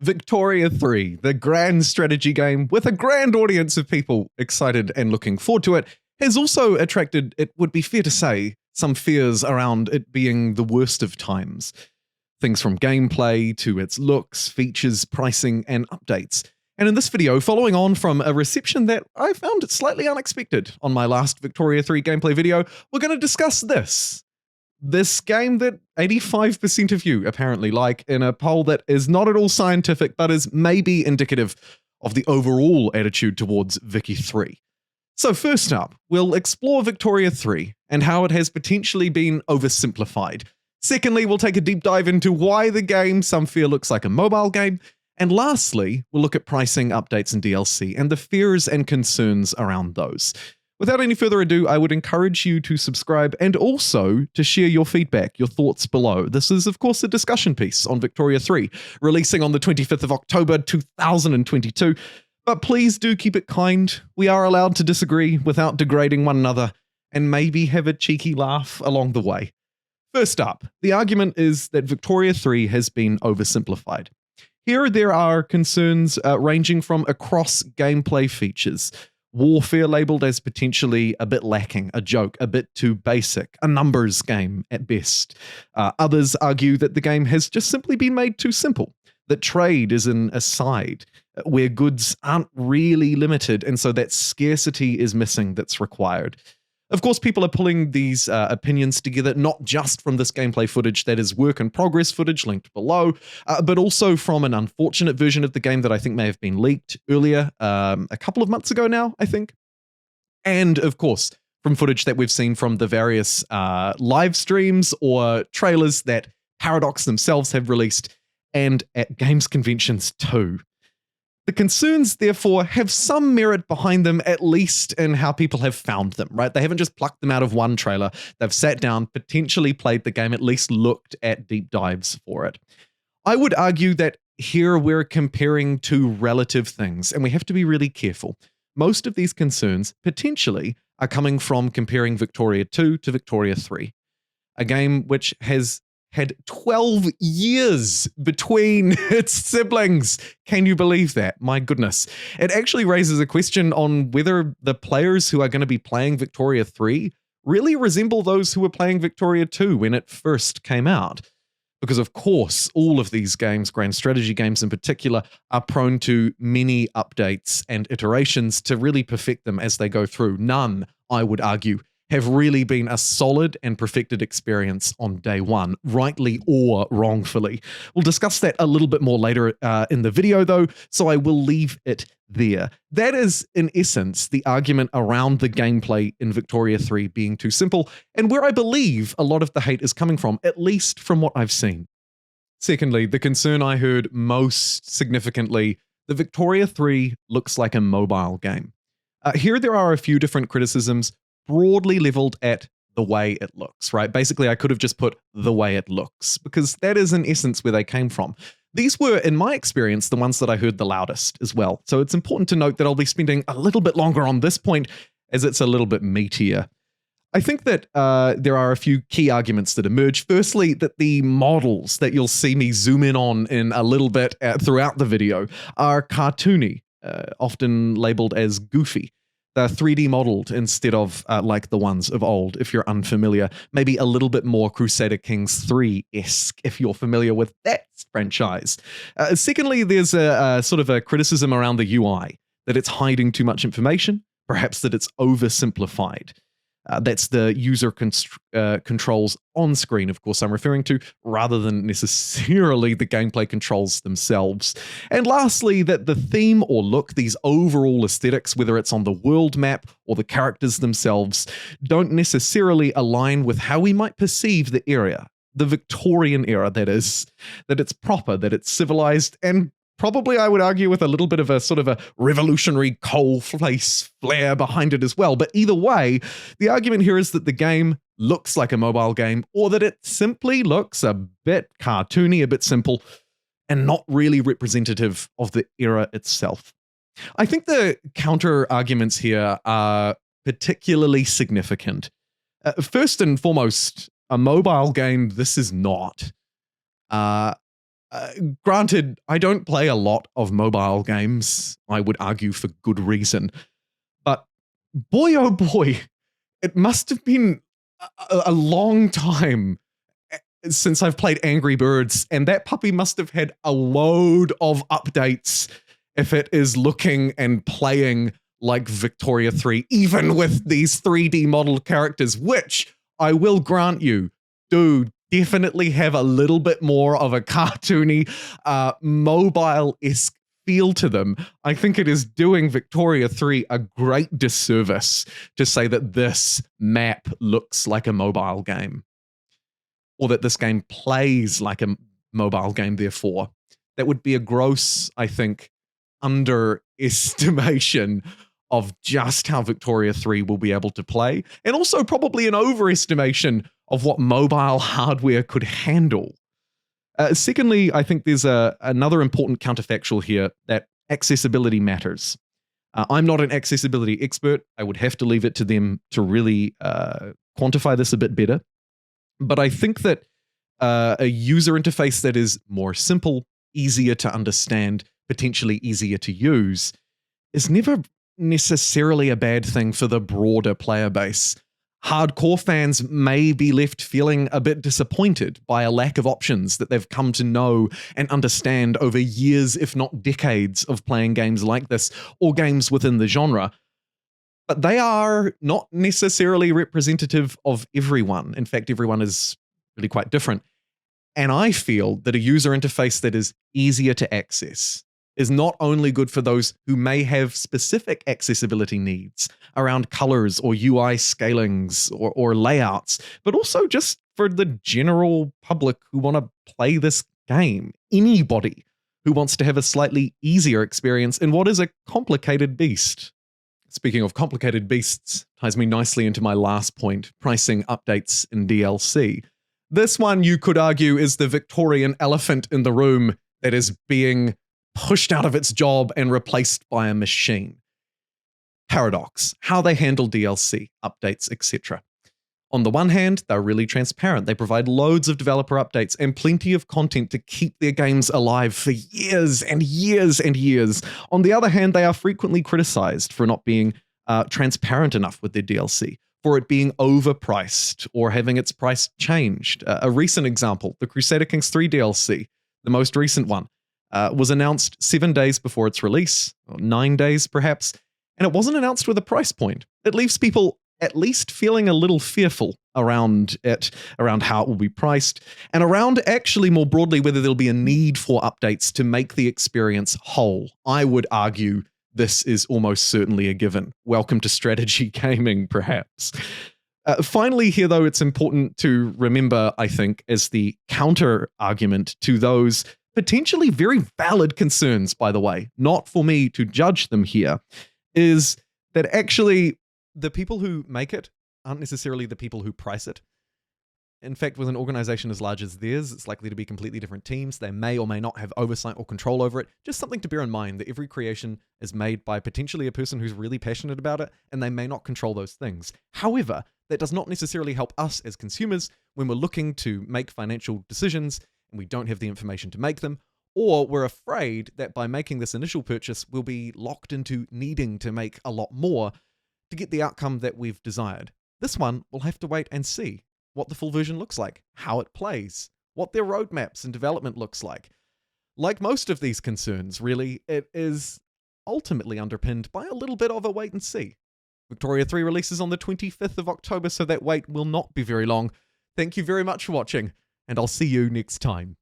Victoria 3, the grand strategy game with a grand audience of people excited and looking forward to it, has also attracted, it would be fair to say, some fears around it being the worst of times. Things from gameplay to its looks, features, pricing, and updates. And in this video, following on from a reception that I found slightly unexpected on my last Victoria 3 gameplay video, we're going to discuss this. This game that 85% of you apparently like in a poll that is not at all scientific, but is maybe indicative of the overall attitude towards Vicky 3. So first up, we'll explore Victoria 3 and how it has potentially been oversimplified. Secondly, we'll take a deep dive into why the game some fear looks like a mobile game. And lastly, we'll look at pricing, updates, and DLC, and the fears and concerns around those. Without any further ado, I would encourage you to subscribe and also to share your feedback, your thoughts below. This is, of course, a discussion piece on Victoria 3, releasing on the 25th of October 2022. But please do keep it kind. We are allowed to disagree without degrading one another, and maybe have a cheeky laugh along the way. First up, the argument is that Victoria 3 has been oversimplified. Here there are concerns ranging from across gameplay features. Warfare labelled as potentially a bit lacking, a joke, a bit too basic, a numbers game at best. Others argue that the game has just simply been made too simple, that trade is an aside, where goods aren't really limited, and so that scarcity is missing that's required. Of course, people are pulling these opinions together, not just from this gameplay footage that is work in progress footage linked below, but also from an unfortunate version of the game that I think may have been leaked earlier, a couple of months ago now, I think. And of course, from footage that we've seen from the various live streams or trailers that Paradox themselves have released, and at games conventions too. The concerns, therefore, have some merit behind them, at least in how people have found them, right? They haven't just plucked them out of one trailer. They've sat down, potentially played the game, at least looked at deep dives for it. I would argue that here we're comparing two relative things, and we have to be really careful. Most of these concerns, potentially, are coming from comparing Victoria 2 to Victoria 3, a game which has had 12 years between its siblings. Can you believe that? My goodness. It actually raises a question on whether the players who are going to be playing Victoria 3 really resemble those who were playing Victoria 2 when it first came out. Because of course, all of these games, grand strategy games in particular, are prone to many updates and iterations to really perfect them as they go through. None, I would argue, have really been a solid and perfected experience on day one, rightly or wrongfully. We'll discuss that a little bit more later in the video though, so I will leave it there. That is, in essence, the argument around the gameplay in Victoria 3 being too simple, and where I believe a lot of the hate is coming from, at least from what I've seen. Secondly, the concern I heard most significantly, the Victoria 3 looks like a mobile game. Here there are a few different criticisms, broadly leveled at the way it looks, right? Basically, I could have just put the way it looks, because that is in essence where they came from. These were, in my experience, the ones that I heard the loudest as well. So it's important to note that I'll be spending a little bit longer on this point, as it's a little bit meatier. I think that there are a few key arguments that emerge. Firstly, that the models that you'll see me zoom in on in a little bit throughout the video are cartoony, often labeled as goofy. They're 3D modeled instead of like the ones of old, if you're unfamiliar. Maybe a little bit more Crusader Kings 3-esque, if you're familiar with that franchise. Secondly, there's a sort of a criticism around the UI, that it's hiding too much information, perhaps that it's oversimplified. That's the user controls on screen, of course, I'm referring to, rather than necessarily the gameplay controls themselves. And lastly, that the theme or look, these overall aesthetics, whether it's on the world map or the characters themselves, don't necessarily align with how we might perceive the era, the Victorian era, that is, that it's proper, that it's civilized, and probably, I would argue, with a little bit of a sort of a revolutionary coalface flair behind it as well. But either way, the argument here is that the game looks like a mobile game, or that it simply looks a bit cartoony, a bit simple, and not really representative of the era itself. I think the counter arguments here are particularly significant. First and foremost, a mobile game, this is not. Granted, I don't play a lot of mobile games, I would argue for good reason, but boy oh boy, it must have been a long time since I've played Angry Birds, and that puppy must have had a load of updates if it is looking and playing like Victoria 3, even with these 3D modeled characters, which I will grant you do definitely have a little bit more of a cartoony, mobile-esque feel to them. I think it is doing Victoria 3 a great disservice to say that this map looks like a mobile game, or that this game plays like a mobile game, therefore. That would be a gross, I think, underestimation of just how Victoria 3 will be able to play, and also probably an overestimation of what mobile hardware could handle. Secondly, I think there's another important counterfactual here, that accessibility matters. I'm not an accessibility expert. I would have to leave it to them to really quantify this a bit better. But I think that a user interface that is more simple, easier to understand, potentially easier to use, is never necessarily a bad thing for the broader player base. Hardcore fans may be left feeling a bit disappointed by a lack of options that they've come to know and understand over years, if not decades, of playing games like this, or games within the genre. But they are not necessarily representative of everyone. In fact, everyone is really quite different. And I feel that a user interface that is easier to access is not only good for those who may have specific accessibility needs around colors or UI scalings or layouts, but also just for the general public who want to play this game. Anybody who wants to have a slightly easier experience in what is a complicated beast. Speaking of complicated beasts, ties me nicely into my last point, pricing updates in DLC. This one, you could argue, is the Victorian elephant in the room that is being pushed out of its job and replaced by a machine. Paradox, how they handle DLC, updates, etc. On the one hand, they're really transparent. They provide loads of developer updates and plenty of content to keep their games alive for years and years and years. On the other hand, they are frequently criticized for not being transparent enough with their DLC, for it being overpriced or having its price changed. A recent example, the Crusader Kings 3 DLC, the most recent one, was announced 7 days before its release, or 9 days perhaps, and it wasn't announced with a price point. It leaves people at least feeling a little fearful around it, around how it will be priced, and around actually more broadly whether there'll be a need for updates to make the experience whole. I would argue this is almost certainly a given. Welcome to strategy gaming, perhaps. Finally here, though, it's important to remember, I think, as the counter-argument to those potentially very valid concerns, by the way, not for me to judge them here, is that actually the people who make it aren't necessarily the people who price it. In fact, with an organization as large as theirs, it's likely to be completely different teams. They may or may not have oversight or control over it. Just something to bear in mind, that every creation is made by potentially a person who's really passionate about it, and they may not control those things. However, that does not necessarily help us as consumers when we're looking to make financial decisions and we don't have the information to make them, or we're afraid that by making this initial purchase, we'll be locked into needing to make a lot more to get the outcome that we've desired. This one, we'll have to wait and see what the full version looks like, how it plays, what their roadmaps and development looks like. Like most of these concerns, really, it is ultimately underpinned by a little bit of a wait and see. Victoria 3 releases on the 25th of October, so that wait will not be very long. Thank you very much for watching, and I'll see you next time.